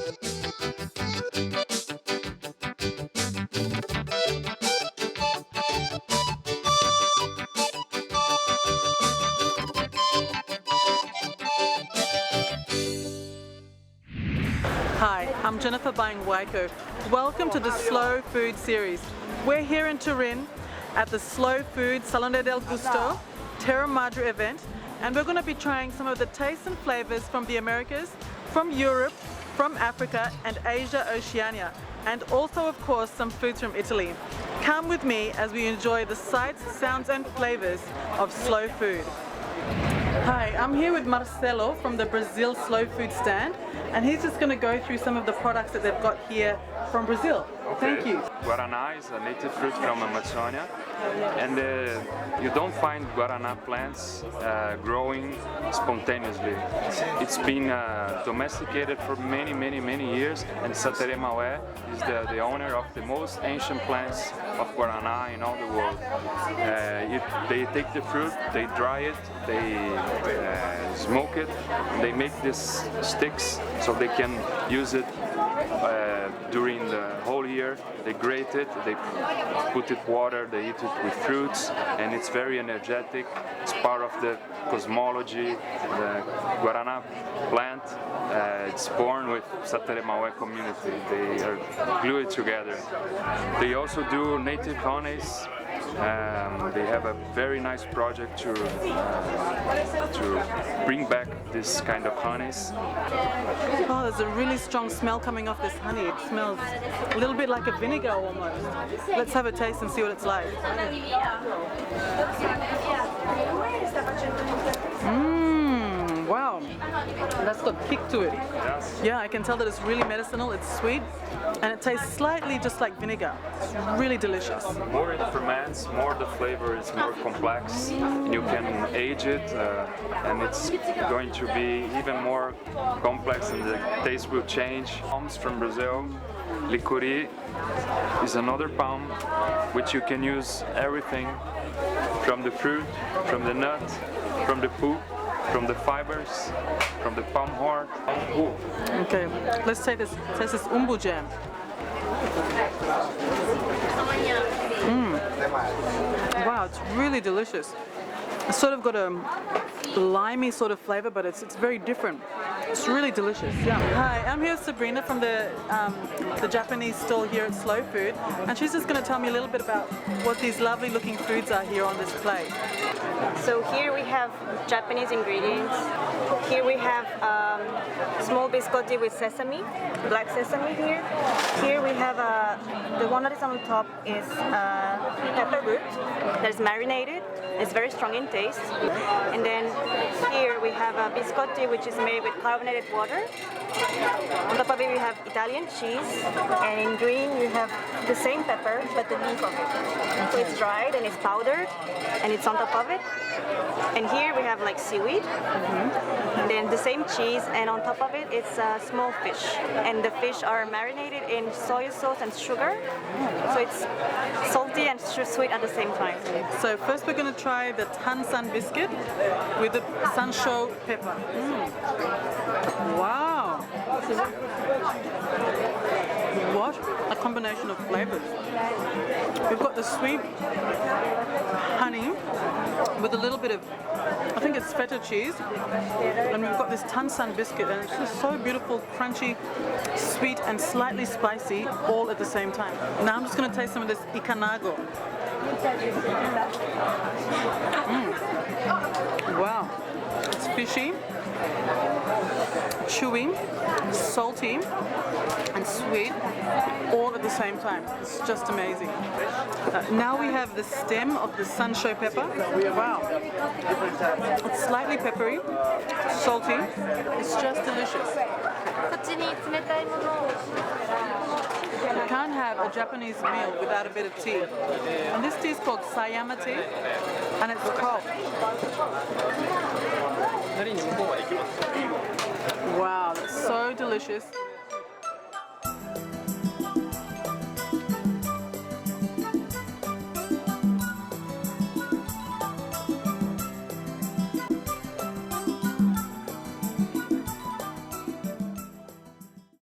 Hi, I'm Jennifer Baing. Welcome to the Slow Food series. We're here in Turin at the Slow Food Salone del Gusto Terra Madre event, and we're going to be trying some of the tastes and flavors from the Americas, from Europe, from Africa and Asia, Oceania, and also of course some foods from Italy. Come with me as we enjoy the sights, sounds and flavors of slow food. Hi, I'm here with Marcelo from the Brazil Slow Food stand, and he's just going to go through some of the products that they've got here from Brazil. Okay. Thank you. Guaraná is a native fruit from Amazonia, and you don't find guaraná plants growing spontaneously. It's been domesticated for many years, and Sateremaué is the owner of the most ancient plants of guaraná in all the world. They take the fruit, they dry it, they smoke it, and they make these sticks so they can use it during the whole year. They grate it, they put it water, they eat it with fruits, and it's very energetic. It's part of the cosmology. The guaraná plant, it's born with Sateremaué community. They are glued together. They also do native honeys. They have a very nice project to bring back this kind of honeys. Oh, there's a really strong smell coming off this honey. It smells a little bit like a vinegar almost. Let's have a taste and see what it's like. Wow, that's got kick to it. Yes. Yeah, I can tell that it's really medicinal, it's sweet, and it tastes slightly just like vinegar. It's really delicious. More it ferments, more the flavor is more complex. You can age it, and it's going to be even more complex, and the taste will change. Palms from Brazil, licori is another palm which you can use everything from the fruit, from the nut, from the pulp, from the fibers, from the palm heart. Okay, let's taste this umbu jam. Wow, it's really delicious. It's sort of got a limey sort of flavor, but it's very different. It's really delicious. Yeah. Hi, I'm here with Sabrina from the Japanese stall here at Slow Food, and she's just going to tell me a little bit about what these lovely looking foods are here on this plate. So here we have Japanese ingredients. Here we have small biscotti with sesame, black sesame here. Here we have the one that is on the top is pepper root that is marinated. It's very strong in taste. And then here we have a biscotti which is made with carbonated water. On top of it we have Italian cheese, and in green we have the same pepper but the leaf of it. So it's dried and it's powdered and it's on top of it. And here we have like seaweed, and then the same cheese, and on top of it it's small fish. And the fish are marinated in soy sauce and sugar, so it's salty and sweet at the same time. So first we're going to try the tansan biscuit with the sansho pepper. Wow! What a combination of flavors. We've got the sweet honey with a little bit of, I think it's feta cheese, and we've got this tansan biscuit, and it's just so beautiful, crunchy, sweet and slightly spicy all at the same time. Now I'm just going to taste some of this ikanago. Wow, it's fishy, chewy, salty and sweet all at the same time. It's just amazing. Now we have the stem of the sansho pepper. Wow, it's slightly peppery, salty, it's just delicious. You can't have a Japanese meal without a bit of tea. And this tea is called Sayama tea, and it's cold. Wow, that's so delicious.